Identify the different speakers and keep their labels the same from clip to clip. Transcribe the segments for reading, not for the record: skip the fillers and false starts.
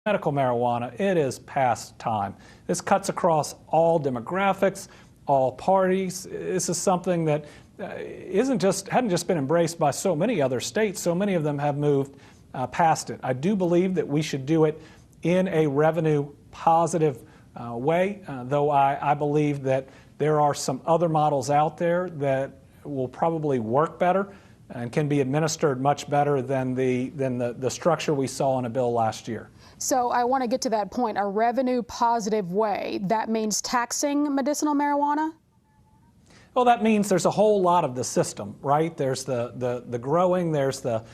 Speaker 1: medical marijuana, it is past time. This cuts across all demographics, all parties. This is something that hadn't just been embraced by so many other states. So many of them have moved past it. I do believe that we should do it in a revenue positive way, though I believe that there are some other models out there that will probably work better and can be administered much better than the structure we saw in a bill last year.
Speaker 2: So I want to get to that point, a revenue positive way. That means taxing medicinal marijuana?
Speaker 1: Well, that means there's a whole lot of the system, right? There's the growing, there's the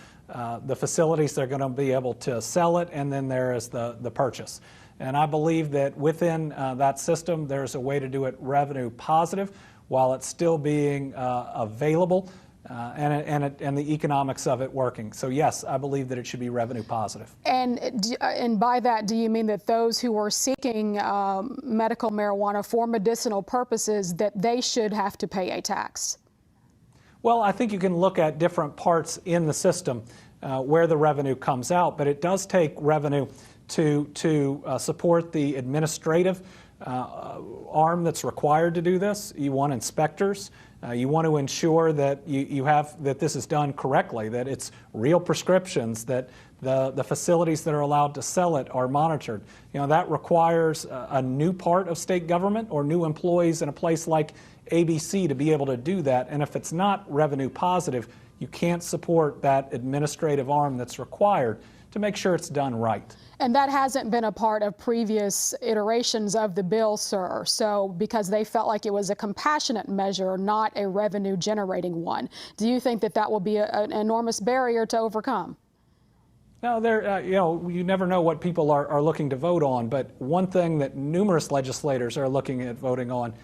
Speaker 1: facilities that are going to be able to sell it, and then there is the purchase. And I believe that within that system, there's a way to do it revenue positive while it's still being available and the economics of it working. So yes, I believe that it should be revenue positive.
Speaker 2: And by that, do you mean that those who are seeking medical marijuana for medicinal purposes, that they should have to pay a tax?
Speaker 1: Well, I think you can look at different parts in the system where the revenue comes out, but it does take revenue to support the administrative arm that's required to do this. You want inspectors. You want to ensure that that this is done correctly, that it's real prescriptions, that the facilities that are allowed to sell it are monitored. You know, that requires a new part of state government or new employees in a place like ABC to be able to do that. And if it's not revenue positive, you can't support that administrative arm that's required to make sure it's done right.
Speaker 2: And that hasn't been a part of previous iterations of the bill, sir. So because they felt like it was a compassionate measure, not a revenue generating one. Do you think that that will be an enormous barrier to overcome?
Speaker 1: No, you never know what people are looking to vote on, but one thing that numerous legislators are looking at voting on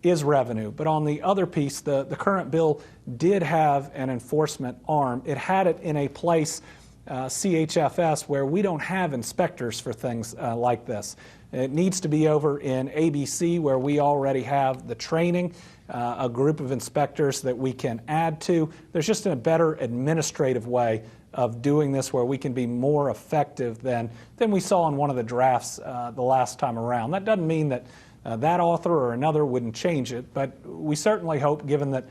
Speaker 1: is revenue. But on the other piece, the current bill did have an enforcement arm. It had it in a place, CHFS, where we don't have inspectors for things like this. It needs to be over in ABC, where we already have the training, a group of inspectors that we can add to. There's just a better administrative way of doing this where we can be more effective than we saw in one of the drafts the last time around. That doesn't mean that that author or another wouldn't change it, but we certainly hope, given that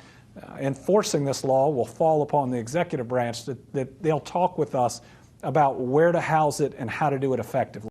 Speaker 1: enforcing this law will fall upon the executive branch, that they'll talk with us about where to house it and how to do it effectively.